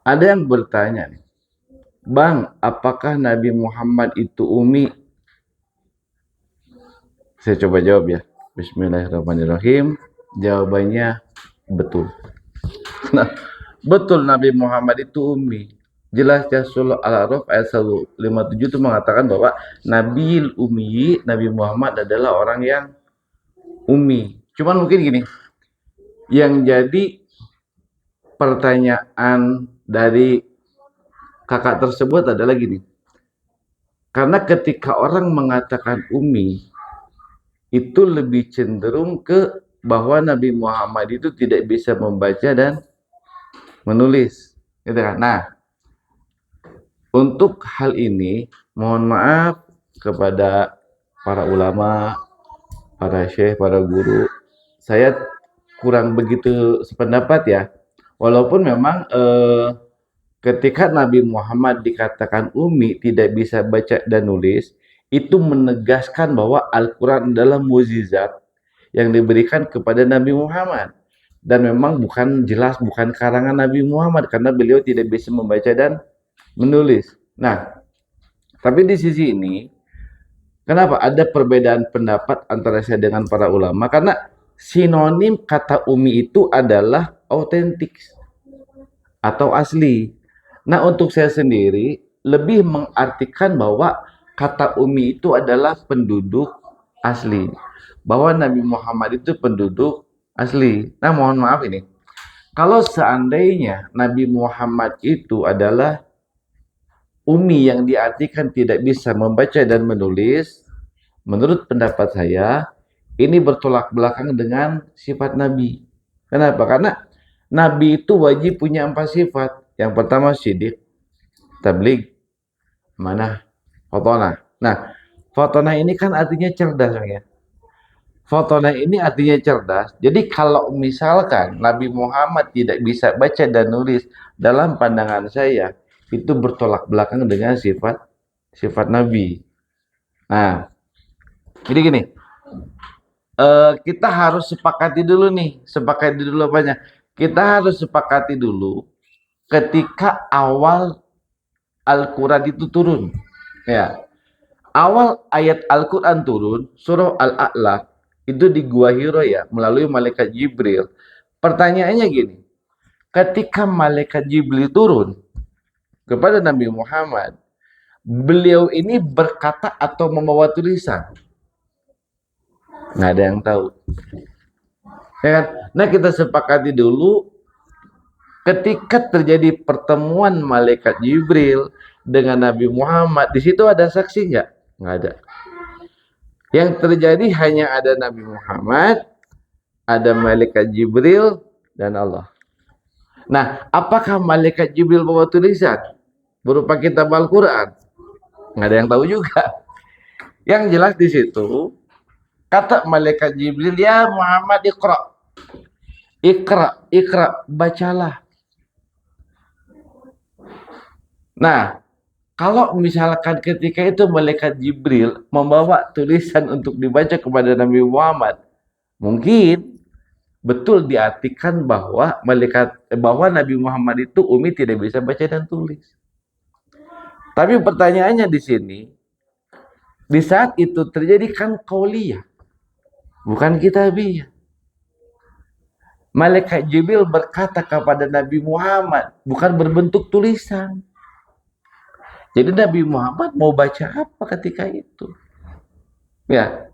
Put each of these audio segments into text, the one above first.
Ada yang bertanya nih, Bang, apakah Nabi Muhammad itu umi? Saya coba jawab ya. Bismillahirrahmanirrahim. Jawabannya betul. Nah, betul Nabi Muhammad itu umi. Jelas ya surah Al-A'raf ayat 157 itu mengatakan bahwa Nabi Ummi, Nabi Muhammad adalah orang yang umi. Cuman mungkin gini, yang jadi pertanyaan dari kakak tersebut adalah gini. Karena ketika orang mengatakan umi, itu lebih cenderung ke bahwa Nabi Muhammad itu tidak bisa membaca dan menulis. Gitu kan? Nah, untuk hal ini, mohon maaf kepada para ulama, para syekh, para guru, saya kurang begitu sependapat ya. Walaupun memang ketika Nabi Muhammad dikatakan umi, tidak bisa baca dan nulis, itu menegaskan bahwa Al-Quran adalah mukjizat yang diberikan kepada Nabi Muhammad. Dan memang bukan karangan Nabi Muhammad karena beliau tidak bisa membaca dan menulis. Nah, tapi di sisi ini, kenapa ada perbedaan pendapat antara saya dengan para ulama? Karena sinonim kata umi itu adalah autentik atau asli. Nah, untuk saya sendiri lebih mengartikan bahwa kata umi itu adalah penduduk asli. Bahwa Nabi Muhammad itu penduduk asli. Nah, mohon maaf ini. Kalau seandainya Nabi Muhammad itu adalah umi yang diartikan tidak bisa membaca dan menulis, menurut pendapat saya, ini bertolak belakang dengan sifat Nabi. Kenapa? Karena Nabi itu wajib punya 4 sifat. Yang pertama sidik, tabligh, amanah, fatonah. Nah, fatonah ini kan artinya cerdas ya. Fatonah ini artinya cerdas. Jadi kalau misalkan Nabi Muhammad tidak bisa baca dan nulis, dalam pandangan saya itu bertolak belakang dengan sifat Nabi. Nah, jadi gini, kita harus sepakati dulu nih, sepakati dulu apanya? Kita harus sepakati dulu ketika awal Al-Quran itu turun. Ya, awal ayat Al-Quran turun, surah Al-A'la, itu di Gua Hiro ya, melalui malaikat Jibril. Pertanyaannya gini, ketika malaikat Jibril turun kepada Nabi Muhammad, beliau ini berkata atau membawa tulisan? Nggak ada yang tahu. Ya kan? Nah, kita sepakati dulu ketika terjadi pertemuan malaikat Jibril dengan Nabi Muhammad, di situ ada saksi nggak? Nggak ada. Yang terjadi hanya ada Nabi Muhammad, ada malaikat Jibril, dan Allah. Nah, apakah malaikat Jibril bawa tulisan berupa kitab Al-Quran? Nggak ada yang tahu juga. Yang jelas di situ, kata malaikat Jibril, ya Muhammad Iqra. Iqra, Iqra, bacalah. Nah, kalau misalkan ketika itu malaikat Jibril membawa tulisan untuk dibaca kepada Nabi Muhammad, mungkin betul diartikan bahwa Nabi Muhammad itu umi tidak bisa baca dan tulis. Tapi pertanyaannya di sini, di saat itu terjadi kan qauliyah, bukan kitabiyah. Malaikat Jibril berkata kepada Nabi Muhammad, bukan berbentuk tulisan. Jadi Nabi Muhammad mau baca apa ketika itu? Ya,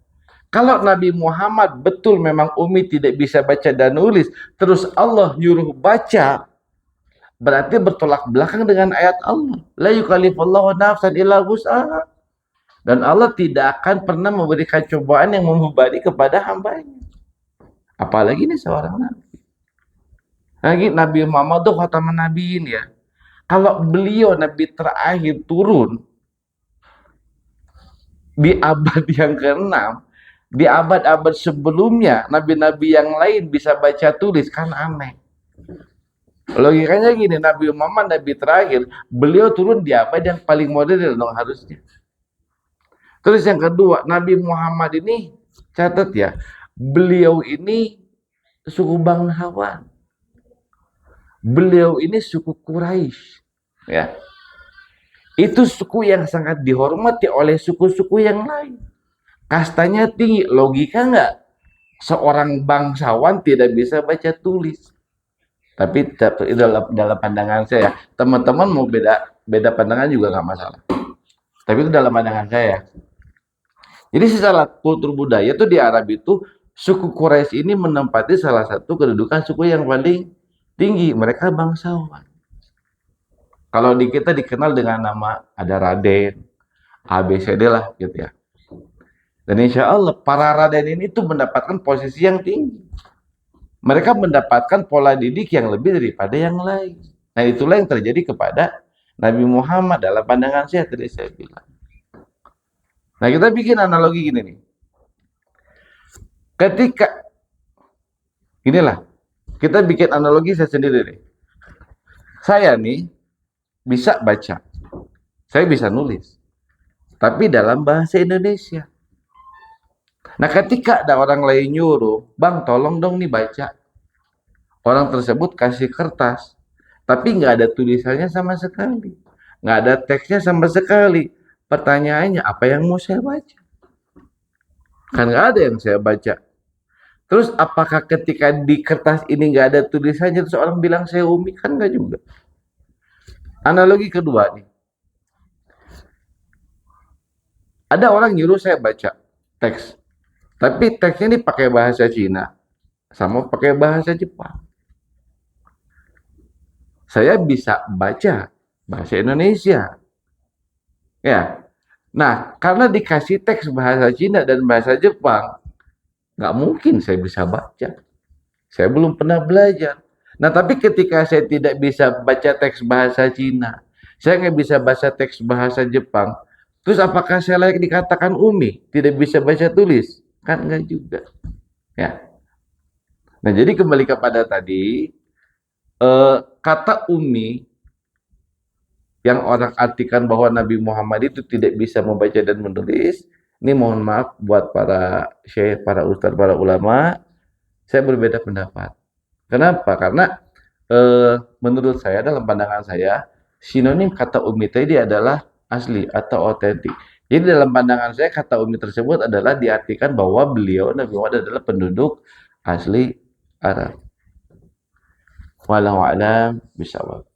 kalau Nabi Muhammad betul memang umi tidak bisa baca dan nulis, terus Allah nyuruh baca, berarti bertolak belakang dengan ayat Allah. La yukallifullahu nafsan illa wus'aha. Dan Allah tidak akan pernah memberikan cobaan yang membebani kepada hambanya. Apalagi ini seorang nabi. Lagi Nabi Muhammad itu khataman nabiin ya. Kalau beliau nabi terakhir turun di abad yang ke-6, di abad-abad sebelumnya nabi-nabi yang lain bisa baca tulis, kan aneh. Logikanya gini, Nabi Muhammad nabi terakhir, beliau turun di abad yang paling modern dong harusnya. Terus yang kedua, Nabi Muhammad ini, catat ya, beliau ini suku bangsawan. Beliau ini suku Quraisy, ya. Itu suku yang sangat dihormati oleh suku-suku yang lain. Kastanya tinggi, logika nggak? Seorang bangsawan tidak bisa baca tulis. Tapi dalam pandangan saya, teman-teman mau beda beda pandangan juga nggak masalah. Tapi itu dalam pandangan saya. Jadi secara kultur budaya tuh di Arab itu suku Quraisy ini menempati salah satu kedudukan suku yang paling tinggi. Mereka bangsawan. Kalau di kita dikenal dengan nama ada Raden, ABCD lah gitu ya. Dan insya Allah para Raden ini tuh mendapatkan posisi yang tinggi. Mereka mendapatkan pola didik yang lebih daripada yang lain. Nah itulah yang terjadi kepada Nabi Muhammad dalam pandangan saya tadi saya bilang. Nah kita bikin analogi gini nih. Ketika inilah kita bikin analogi saya sendiri nih. Saya nih bisa baca, saya bisa nulis, tapi dalam bahasa Indonesia. Nah ketika ada orang lain nyuruh, bang tolong dong nih baca. Orang tersebut kasih kertas, tapi nggak ada tulisannya sama sekali. Nggak ada teksnya sama sekali. Pertanyaannya, apa yang mau saya baca? Kan nggak ada yang saya baca. Terus apakah ketika di kertas ini nggak ada tulisannya, terus orang bilang saya umi? Kan nggak juga. Analogi kedua nih. Ada orang nyuruh saya baca teks. Tapi teksnya ini pakai bahasa Cina. Sama pakai bahasa Jepang. Saya bisa baca bahasa Indonesia. Ya. Nah, karena dikasih teks bahasa Cina dan bahasa Jepang, nggak mungkin saya bisa baca. Saya belum pernah belajar. Nah, tapi ketika saya tidak bisa baca teks bahasa Cina, saya nggak bisa baca teks bahasa Jepang, terus apakah saya layak dikatakan umi? Tidak bisa baca tulis? Kan nggak juga. Ya. Nah, jadi kembali kepada tadi, kata umi yang orang artikan bahwa Nabi Muhammad itu tidak bisa membaca dan menulis, ini mohon maaf buat para syekh, para ustadz, para ulama, saya berbeda pendapat. Kenapa? Karena menurut saya, dalam pandangan saya, sinonim kata umi tadi adalah asli atau otentik. Jadi dalam pandangan saya, kata umi tersebut adalah diartikan bahwa beliau, Nabi Muhammad adalah penduduk asli Arab. Wallahu a'lam bishawab.